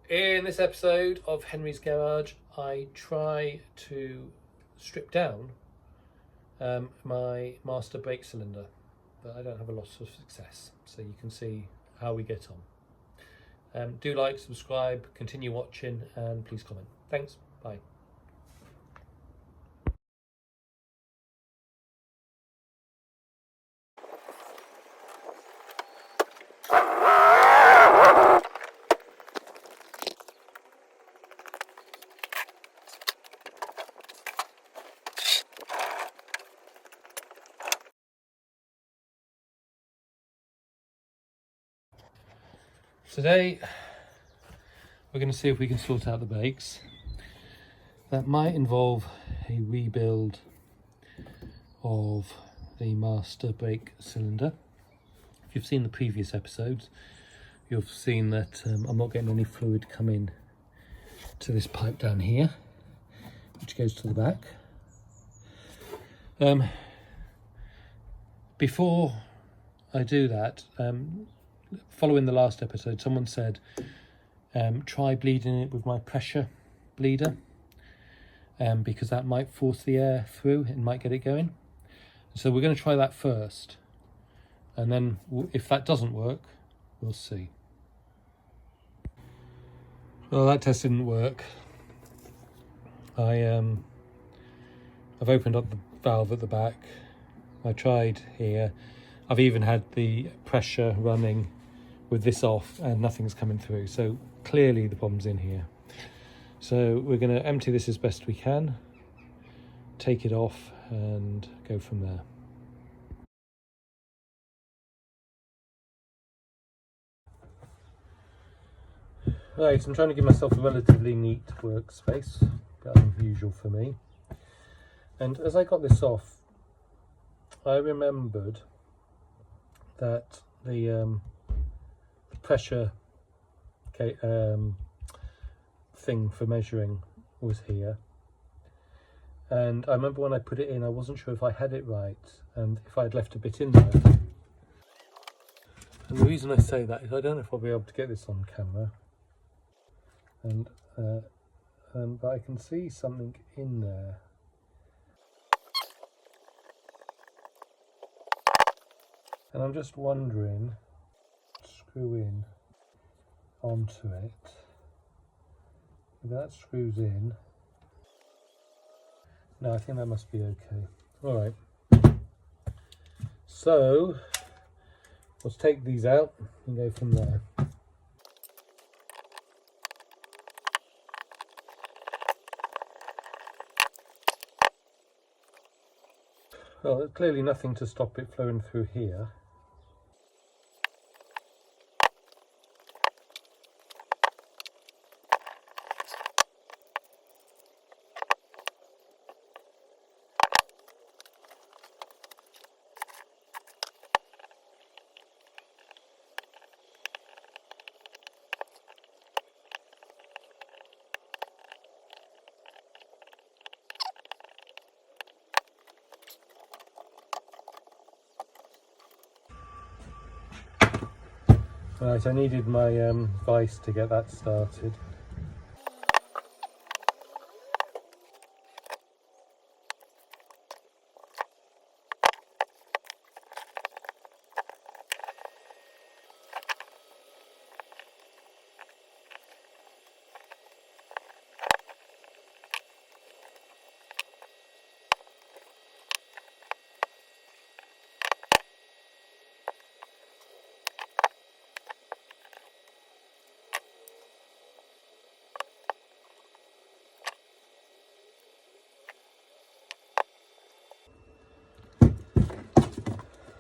In this episode of Henry's Garage, I try to strip down my master brake cylinder, but I don't have a lot of success, so you can see how we get on. Do like, subscribe, continue watching, and please comment. Thanks, bye. Today we're going to see if we can sort out the brakes. That might involve a rebuild of the master brake cylinder. If you've seen the previous episodes, you've seen that I'm not getting any fluid coming to this pipe down here, which goes to the back. Before I do that, following the last episode, someone said try bleeding it with my pressure bleeder, because that might force the air through and might get it going. So we're going to try that first, and then if that doesn't work, we'll see. Well, that test didn't work. I've opened up the valve at the back. I tried here. I've even had the pressure running with this off and nothing's coming through, so clearly the problem's in here. So we're going to empty this as best we can, take it off and go from there. Right, I'm trying to give myself a relatively neat workspace, a bit unusual for me. And as I got this off, I remembered that the pressure thing for measuring was here, and I remember when I put it in, I wasn't sure if I had it right and if I had left a bit in there. And the reason I say that is I don't know if I'll be able to get this on camera, and but I can see something in there. And I'm just wondering, screw in onto it. If that screws in, no, I think that must be okay. All right. So let's take these out and go from there. Well, there's clearly nothing to stop it flowing through here. Right, I needed my vise to get that started.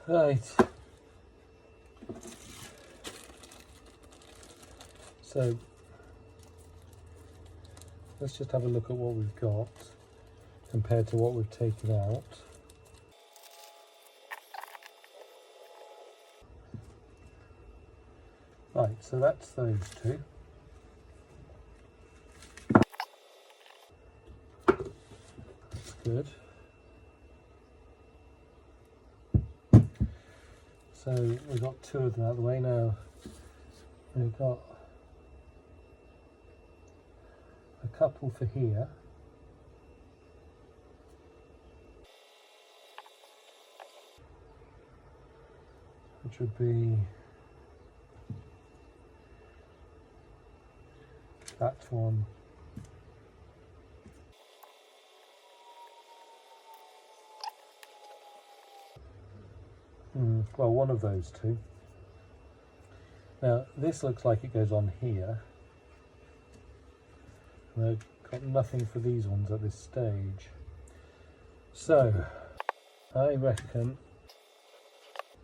Right, so let's just have a look at what we've got compared to what we've taken out. Right, so that's those two. That's good. So we've got two of them out of the way now. We've got couple for here. Which would be that one. Well, one of those two. Now, this looks like it goes on here. And I've got nothing for these ones at this stage. So, I reckon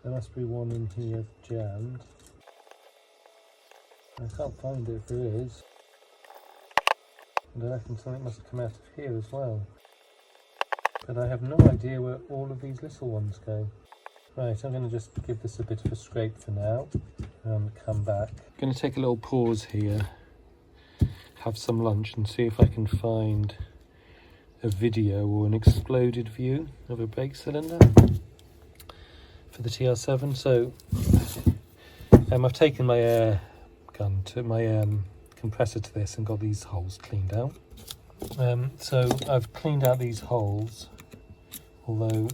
there must be one in here jammed. I can't find it if there is. And I reckon something must have come out of here as well. But I have no idea where all of these little ones go. Right, I'm going to just give this a bit of a scrape for now and come back. I'm going to take a little pause here, have some lunch and see if I can find a video or an exploded view of a brake cylinder for the TR7. So I've taken my air gun to my compressor to this and got these holes cleaned out. So I've cleaned out these holes, although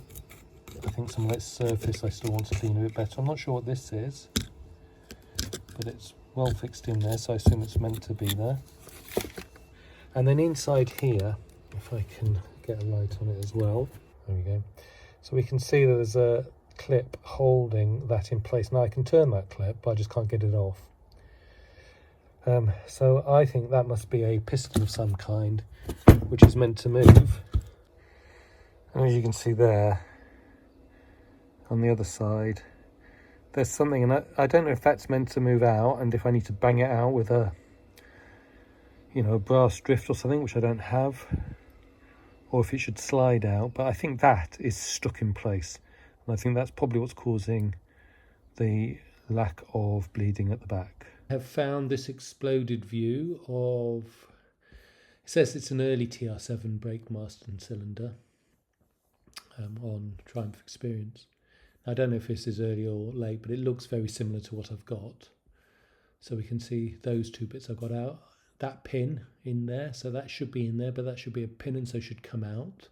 I think some of its surface I still want to clean a bit better. I'm not sure what this is, but it's well fixed in there, so I assume it's meant to be there. And then inside here, if I can get a light on it as well, there we go. So we can see that there's a clip holding that in place. Now I can turn that clip, but I just can't get it off. So I think that must be a piston of some kind, which is meant to move. And as you can see there, on the other side, there's something, and I don't know if that's meant to move out, and if I need to bang it out with a, you know, a brass drift or something, which I don't have, or if it should slide out. But I think that is stuck in place, and I think that's probably what's causing the lack of bleeding at the back. I have found this exploded view of, it says it's an early TR7 brake Marston cylinder on Triumph Experience. I don't know if this is early or late, but it looks very similar to what I've got. So we can see those two bits I've got out. That pin in there, so that should be in there, but that should be a pin and so should come out.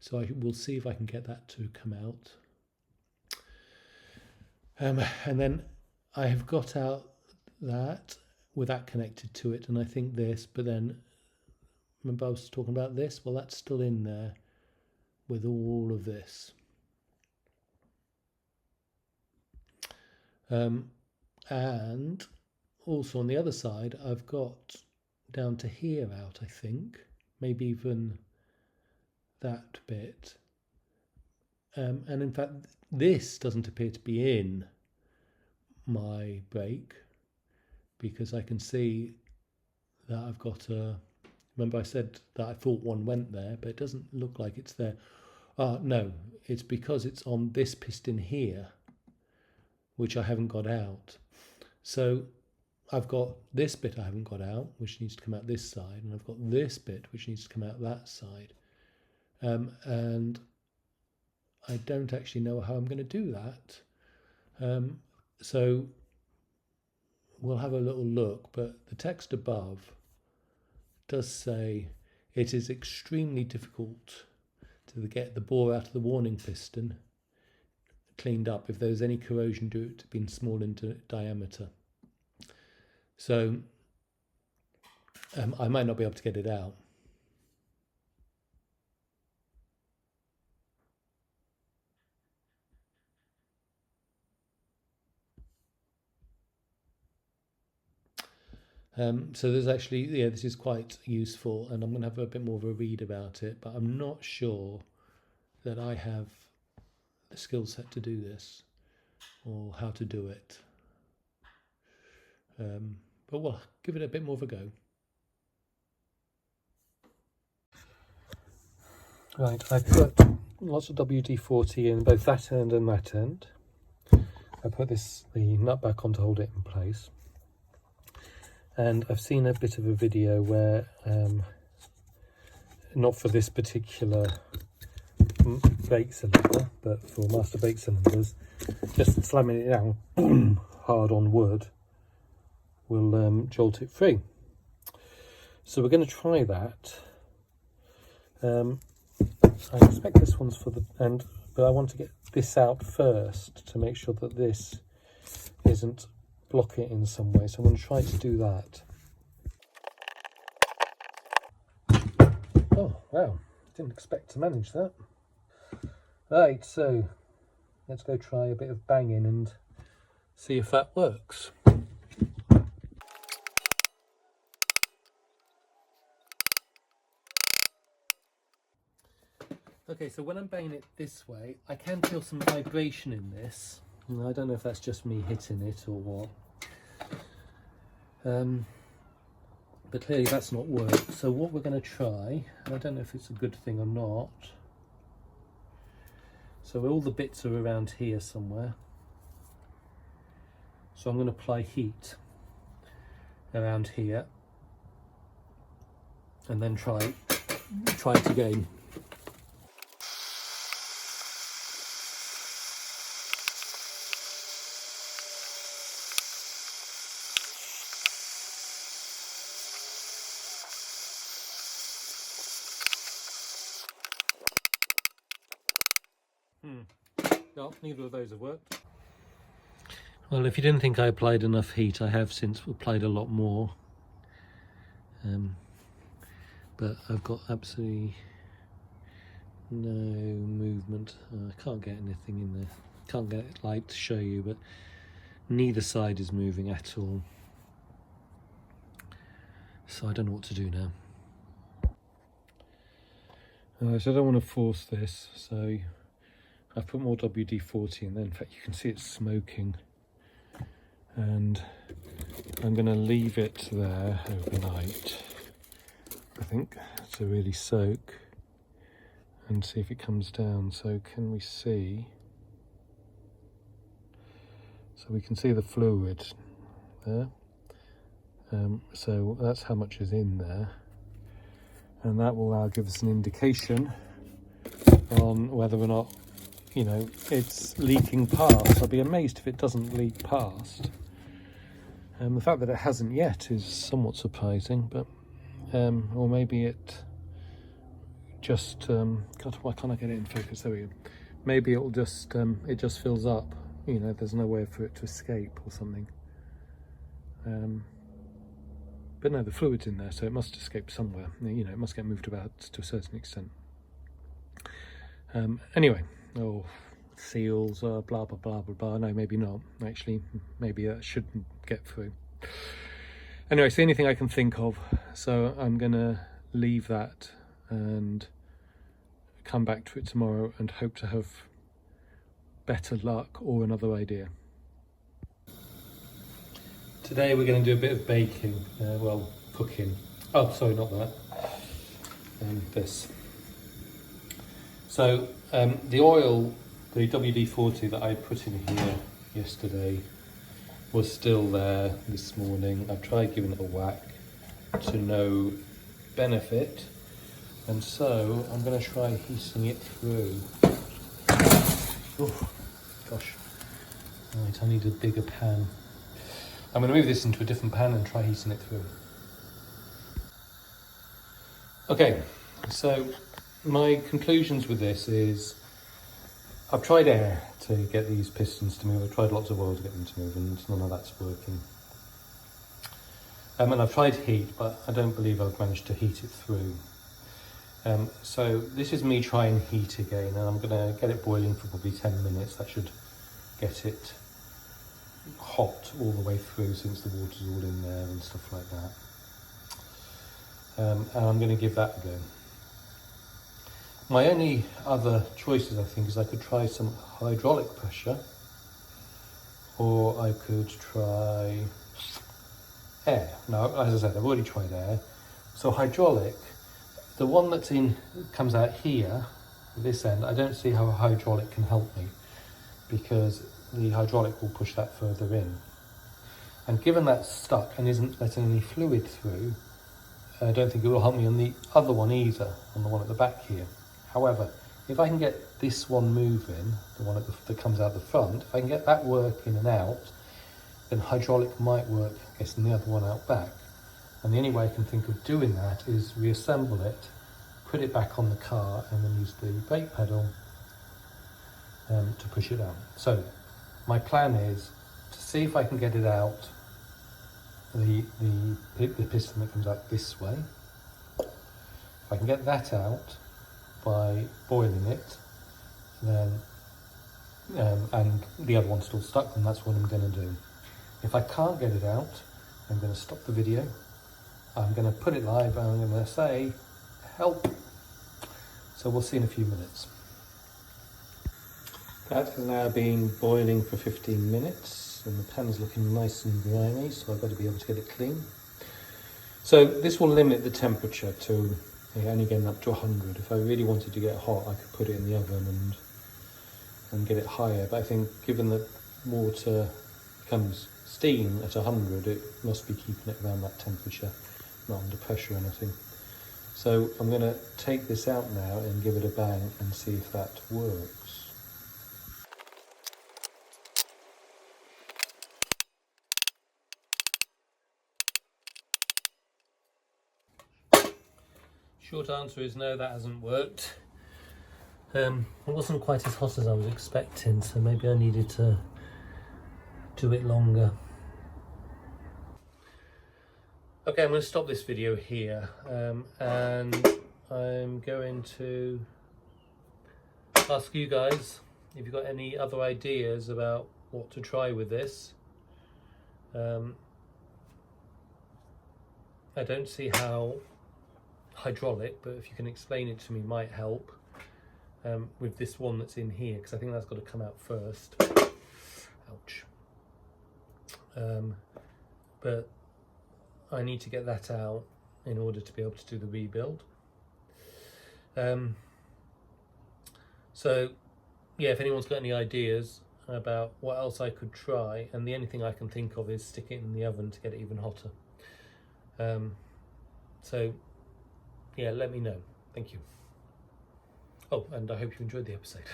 So I will see if I can get that to come out. And then I have got out that with that connected to it, and I think this, but then remember I was talking about this? Well, that's still in there with all of this. And also on the other side, I've got down to here out, I think, maybe even that bit. And in fact, this doesn't appear to be in my brake, because I can see that I've got a, remember I said that I thought one went there, but it doesn't look like it's there. No, it's because it's on this piston here, which I haven't got out. So I've got this bit I haven't got out, which needs to come out this side, and I've got this bit which needs to come out that side. And I don't actually know how I'm going to do that. So we'll have a little look, but the text above does say it is extremely difficult to get the bore out of the warning piston cleaned up if there's any corrosion due to being small in diameter. So I might not be able to get it out. So there's actually, yeah, this is quite useful, and I'm going to have a bit more of a read about it, but I'm not sure that I have the skill set to do this or how to do it. But we'll give it a bit more of a go. Right, I put lots of WD-40 in both that end and that end. I put the nut back on to hold it in place. And I've seen a bit of a video where, not for this particular brake cylinder, but for master brake cylinders, just slamming it down hard on wood will jolt it free. So we're going to try that. I expect this one's for the end, but I want to get this out first to make sure that this isn't blocking it in some way. So I'm going to try to do that. Oh wow, didn't expect to manage that. Right, so let's go try a bit of banging and see if that works. Okay, so when I'm banging it this way, I can feel some vibration in this. And I don't know if that's just me hitting it or what. But clearly that's not worked. So what we're going to try, and I don't know if it's a good thing or not. So all the bits are around here somewhere. So I'm going to apply heat around here. And then try it again. Well, neither of those have worked. Well, if you didn't think I applied enough heat, I have since applied a lot more. But I've got absolutely no movement. I can't get anything in there. Can't get light to show you, but neither side is moving at all. So I don't know what to do now. So I don't want to force this, so I've put more WD-40 in there. In fact, you can see it's smoking. And I'm going to leave it there overnight, I think, to really soak and see if it comes down. So can we see? So we can see the fluid there. So that's how much is in there. And that will now give us an indication on whether or not, you know, it's leaking past. I'll be amazed if it doesn't leak past. The fact that it hasn't yet is somewhat surprising, but or maybe it just God, why can't I get it in focus? There we go. Maybe it'll just it just fills up. You know, there's no way for it to escape or something. But no, the fluid's in there, so it must escape somewhere. You know, it must get moved about to a certain extent. Anyway, seals, blah, blah, blah, blah, blah. No, maybe not. Actually, maybe that shouldn't get through. Anyway, it's the only thing I can think of. So I'm going to leave that and come back to it tomorrow and hope to have better luck or another idea. Today we're going to do a bit of baking, well, cooking. Oh, sorry, not that. This. So the oil, the WD-40 that I put in here yesterday was still there this morning. I've tried giving it a whack to no benefit, and so I'm going to try heating it through. Oh, gosh. Right, I need a bigger pan. I'm going to move this into a different pan and try heating it through. Okay, so my conclusions with this is I've tried air to get these pistons to move. I've tried lots of oil to get them to move, and none of that's working. And I've tried heat, but I don't believe I've managed to heat it through. So this is me trying heat again, and I'm going to get it boiling for probably 10 minutes. That should get it hot all the way through, since the water's all in there and stuff like that. And I'm going to give that a go. My only other choices, I think, is I could try some hydraulic pressure, or I could try air. Now, as I said, I've already tried air. So hydraulic, the one that's comes out here, this end, I don't see how a hydraulic can help me, because the hydraulic will push that further in. And given that's stuck and isn't letting any fluid through, I don't think it will help me on the other one either, on the one at the back here. However, if I can get this one moving, the one that comes out the front, if I can get that working and out, then hydraulic might work getting the other one out back. And the only way I can think of doing that is reassemble it, put it back on the car, and then use the brake pedal to push it out. So my plan is to see if I can get it out, the piston that comes out this way. If I can get that out by boiling it, then and the other one's still stuck, then that's what I'm going to do. If I can't get it out, I'm going to stop the video. I'm going to put it live and I'm going to say help. So we'll see in a few minutes. That has now been boiling for 15 minutes and the pan's looking nice and grimy, so I've got to be able to get it clean. So this will limit the temperature to only getting up to 100. If I really wanted to get hot, I could put it in the oven and get it higher. But I think given that water becomes steam at 100, it must be keeping it around that temperature, not under pressure or anything. So I'm going to take this out now and give it a bang and see if that works. Short answer is no, that hasn't worked. It wasn't quite as hot as I was expecting, so maybe I needed to do it longer. Okay, I'm going to stop this video here, and I'm going to ask you guys if you've got any other ideas about what to try with this. I don't see how hydraulic, but if you can explain it to me might help with this one that's in here, because I think that's got to come out first. Ouch. But I need to get that out in order to be able to do the rebuild. So yeah, if anyone's got any ideas about what else I could try, and the only thing I can think of is stick it in the oven to get it even hotter. So yeah, let me know. Thank you. Oh, and I hope you enjoyed the episode.